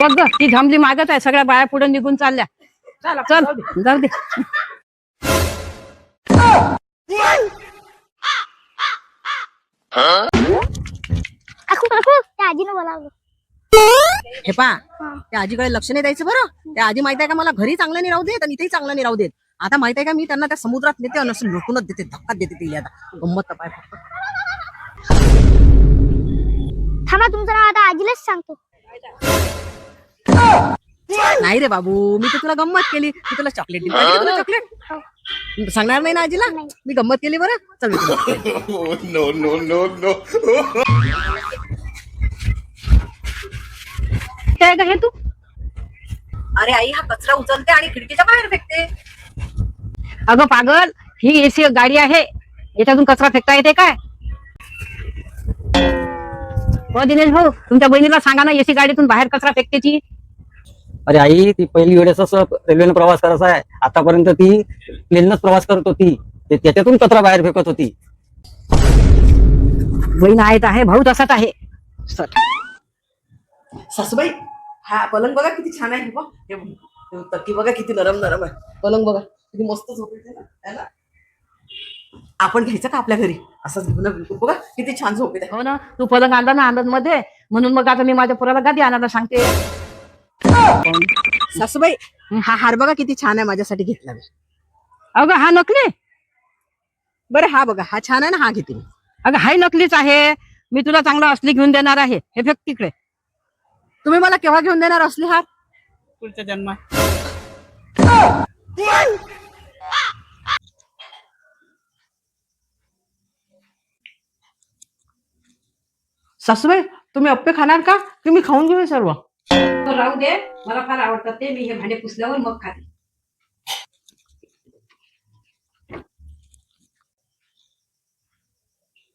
बघ ग, ती झमली मागत आहे. सगळ्या बाया पुढे निघून चालल्या. चल जाऊ दे. काकू काकू त्या आजीनं बोलावलं. हे पा त्या आजीकडे लक्ष नाही द्यायचं बरं. त्या आजी माहित आहे का मला घरी चांगलं नाही राहू देत आणि इथेही चांगलं नाही राहू देत. आता माहित आहे का मी त्यांना त्या समुद्रात नेते आणि असं लुटूनच देते, धक्काच देते तिला. आता गंमत पाय फक्त. थांबा, तुमचं नाव आता आजीलाच सांगतो. नाही रे बाबू, मी तर तुला गंमत केली. मी तुला चॉकलेट दिली पाहिजे का तुला चॉकलेट? सांगणार नाही ना आजीला? मी गंमत केली बरं. चल नो नो नो नो. काय ग हे तू? अरे आई, हा कचरा उचलते आणि खिडकीच्या बाहेर फेकते. अगं पागल, ही एसी गाडी आहे, याच्यातून कचरा फेकता येते काय? हो दिनेश भाऊ, तुमच्या बहिणीला सांगा ना एसी गाडीतून बाहेर कचरा फेकते ती. अरे आई, ती पहिली वेळेस असं रेल्वेने प्रवास करायचा आहे. आतापर्यंत ती प्लेनच प्रवास करत होती, त्याच्यातून कचरा बाहेर फेकत होती. बहीण आहेत आहे, भाऊ तसाच आहे. सासूबाई, हा पलंग बघा किती छान आहे. बघ हे तक्की बघा किती नरम नरम आहे. पलंग बघा किती मस्त झोपेते ना त्याला. आपण घ्यायचं का आपल्या घरी? असंच घेऊन बिलकुल बघा किती छान झोपेत आहे. हो ना, तू पलंग आणला ना आनंद मध्ये, म्हणून मग आता मी माझ्या पोराला गादी आणायला सांगते. सासूबाई, हा हार बघा किती छान आहे, माझ्यासाठी घेतला मी. अगं हा नकली? बरं हा बघा, हा छान आहे ना, हा घेते मी. अगं हाय नकलीच आहे. मी तुला चांगला असली घेऊन देणार आहे. हे फेक तिकडे. तुम्ही मला केव्हा घेऊन देणार असले हार? पुढच्या जन्मात. सासूबाई, तुम्ही अप्पे खाणार का? की मी खाऊन घेऊ सर्व? राहू दे, मला फार आवडतात ते. मी हे भांडे पुसल्यावर मग खाते.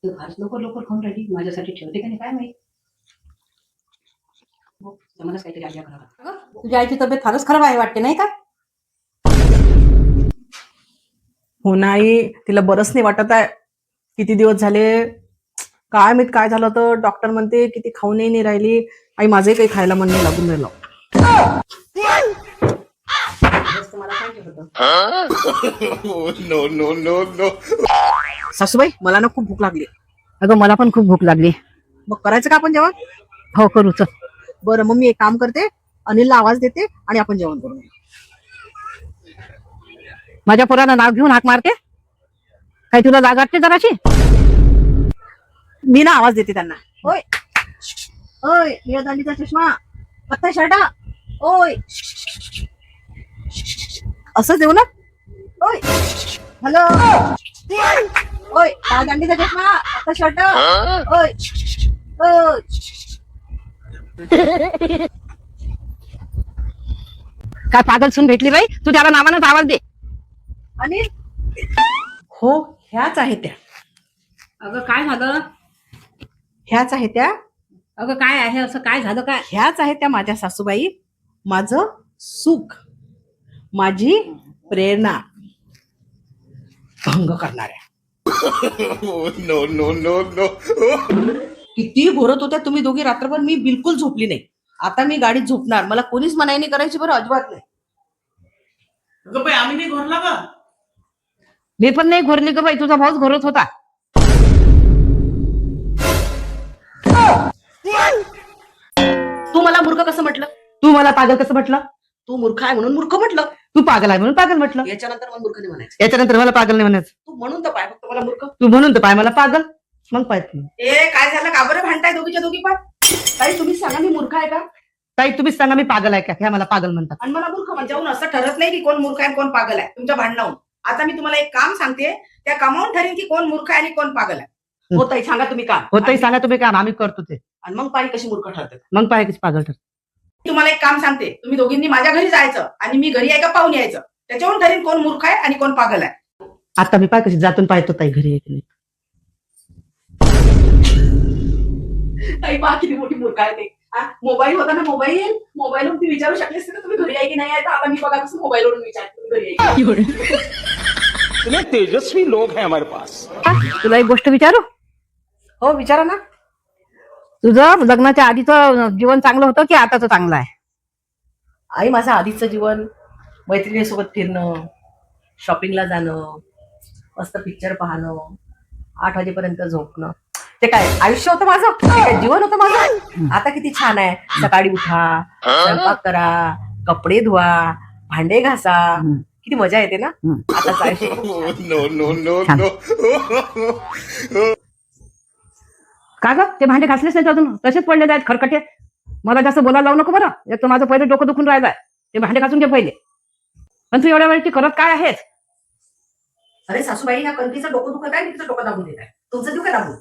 लवकर लवकर खाऊन राहिली, माझ्यासाठी ठेवते का नाही काय माहिती. मलाच काहीतरी आयडिया करावा. तुझ्या आईची तब्येत फारच खराब आहे वाटते, नाही का? हो नाही, तिला बरंच नाही वाटत आहे. किती दिवस झाले काय माहित काय झालं, तर डॉक्टर म्हणते किती खाऊनही नाही राहिली. आई माझंही काही खायला मन नाही लागून राहिलं. No no no no. सासूबाई, मला ना खूप भूक लागली. अगं मला पण खूप भूक लागली. मग करायचं का आपण जेवण? हो करू चल. बरं, मग मी एक काम करते, अनिलला आवाज देते आणि आपण जेवण करू. माझ्या पोराला नाव घेऊन हाक मारते काय? तुला जाग वाटते जराशी? मी ना आवाज देते त्यांना. ओय ओय, निळ्या दांडीचा चष्मा, कत्था शर्ट, ओय असं देऊ ना. ओय हॅलो, ओय लाल दांडीचा चष्मा, कत्था शर्ट, ओय ओय. काय पागल सून भेटली बाई, तू त्याला नावानच आवाज दे. अनिल, हो ह्याच आहे त्या. अगं काय झालं? ह्याच आहे त्या. अगं काय आहे असं? काय झालं काय? ह्याच आहे त्या माझ्या सासूबाई. माझं सुख, माझी प्रेरणा भंग करणाऱ्या. No no no no. किती घोरत होत्या तुम्ही दोघी रात्रभर. मी बिलकुल झोपली नाही. आता मी गाडीत झोपणार. मला कोणीच मनाई नाही करायची बरं, अजिबात नाही. आम्ही नाही घोरला का? मी पण नाही घोरली ग बाई, तुझा भाऊच घोरत होता. तू मला मूर्ख कसं म्हटलं? तू मला पागल कसं म्हटलं? तू मूर्ख आहे म्हणून मूर्ख म्हटलं. तू पागल आहे म्हणून पागल म्हटलं. याच्यानंतर मला मूर्ख नाही म्हणायचं. याच्यानंतर मला पागल नाही म्हणायचं. तू म्हणून तर पाय फक्त मला मूर्ख. तू म्हणून तर पाय मला पागल, मग पाय तू. ए काय झालं, का बरं भांडताय दोघीच्या दोघी पण? ताई तुम्ही सांगा, मी मूर्ख आहे का? ताई तुम्हीच सांगा मी पागल आहे का? ह्या मला पागल म्हणतात. आणि मला मूर्ख म्हणजे असं ठरत नाही की कोण मूर्ख आहे कोण पागल आहे तुमच्या भांडणावून. आता मी तुम्हाला एक काम सांगते, त्या कामावून ठरेल की कोण मूर्ख आहे आणि कोण पागल आहे. हो ताई, सांगा तुम्ही काम. हो ताई सांगा तुम्ही काम, आम्ही करतो ते. आणि मग पाय कशी मूर्ख ठरते. मग पाय कशी पागल ठर. तुम्हाला एक काम सांगते, तुम्ही दोघींनी माझ्या घरी जायचं आणि मी घरी आहे का पाहून यायचं. त्याच्यावरून ठरेल कोण मूर्ख आहे आणि कोण पागल आहे. आता मी पाय कशी जातून पाहतो ताई घरी आहे की नाही. ताई पहा किती मोठी मूर्ख आहे ते. मोबाईल होता ना, मोबाईलवरून ती विचारू शकली असते ना तुम्ही घरी आहे की नाही आहे. तर आता मी बघा कसं मोबाईलवरून विचारते तुम्ही घरी आहे की नाही. इतने तेजस्वी लोग हैं हमारे पास. तुला एक गोष्ट विचारू? हो विचारा ना. तुझं लग्नाच्या आधीचं जीवन चांगलं होतं की आताचं चांगलं आहे? आई माझं आधीचं जीवन मैत्रिणीसोबत फिरणं, शॉपिंगला जाणं, मस्त पिक्चर पाहणं, 8 वाजेपर्यंत झोपणं, ते काय आयुष्य होतं माझं, ते काय जीवन होतं माझं. आता किती छान आहे. सकाळी उठा, स्वयंपाक करा, कपडे धुवा, भांडे घासा, किती मजा येते ना. आताच आयुष्य खूप छान. No, no, no, no. का ग ते भांडे घासलेच नाही अजून, तसेच पडलेले आहेत खरकटे. मला जास्त बोलायला लावू नको बरं. एक तर माझं पहिले डोकं दुखून राहिलंय. ते भांडे घासून घे पहिले. पण तू एवढ्या वेळची करत काय आहेस? अरे सासूबाई, या कणकीचं डोकं दुखत आहे, मी तिचं डोकं दाबून देत आहे. तुमचं देऊ का दाबून?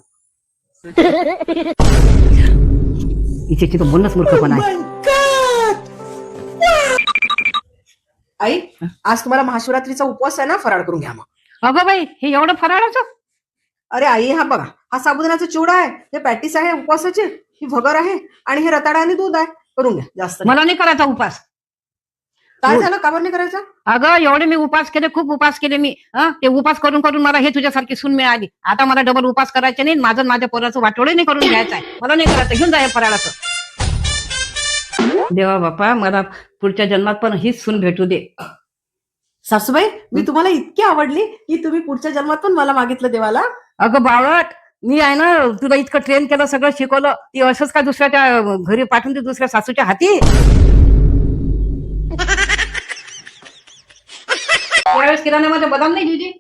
इथे तो बोलणंच मूर्खपणा आहे. आई, आज तुम्हाला महाशिवरात्रीचा उपवास आहे ना, फराळ करून घ्या मग. अगं बाई, हे एवढं फराळाचं? अरे आई, हा बघा, हा साबुदाण्याचा चिवडा आहे, हे पॅटीस आहे उपवासाची, ही भगर आहे, आणि हे रताळा आणि दूध आहे. करून घ्या, जास्त नाही. मला नाही करायचा उपास. काय झालं, का बरं नाही करायचं? अगं एवढे मी उपास केले, खूप उपास केले मी. ते उपास करून करून मला हे तुझ्यासारखी सून मिळाली. आता मला डबल उपास करायचे नाही. माझं आणि माझ्या पोराचं वाटोळही नाही करून घ्यायचं आहे. मला नाही करायचं. घेऊन जा हे फराळाचं. देवा बापा, मला पुढच्या जन्मात पण हीच सून भेटू दे. सासूबाई, मी तुम्हाला इतकी आवडली की तुम्ही पुढच्या जन्मात पण मला मागितलं देवाला. अगं बावळट, मी आहे ना तुला इतकं ट्रेन केलं, सगळं शिकवलं. ती असंच का दुसऱ्याच्या घरी पाठवून दे, दुसऱ्या सासूच्या हाती? त्यावेळेस किराण्यामध्ये बदाम नाही दिली.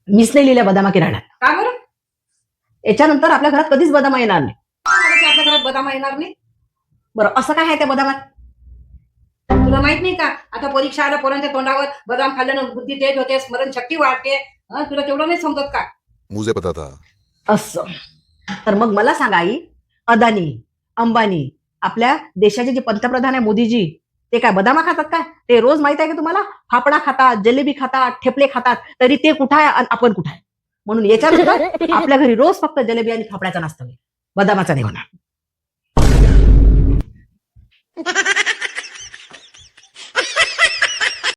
मीच नाही लिहिल्या बदामा किराणा. का बरं? याच्यानंतर आपल्या घरात कधीच बदामा येणार नाही. आपल्या घरात बदाम येणार नाही? बरं, असं काय आहे त्या बदामात? तुला माहित नाही का, आता परीक्षा आल्या, पोरांच्या तोंडावर बदाम खाल्ल्यानं बुद्धी तेज होते, स्मरणशक्ती वाढते. तुला तेवढं नाही समजत का? मुझे पता था. असं तर मग मला सांगा आई, अदानी, अंबानी, आपल्या देशाचे जे पंतप्रधान आहे मोदीजी, ते काय बदामा खातात काय? ते रोज माहित आहे का तुम्हाला? फाफडा खातात, जलेबी खातात, ठेपले खातात. तरी ते कुठं आहे आणि आपण कुठं आहे? म्हणून याच्यानंतर आपल्या घरी रोज फक्त जलेबी आणि फाफड्याचा नाश्ता होईल, बदामाचा नाही होणार.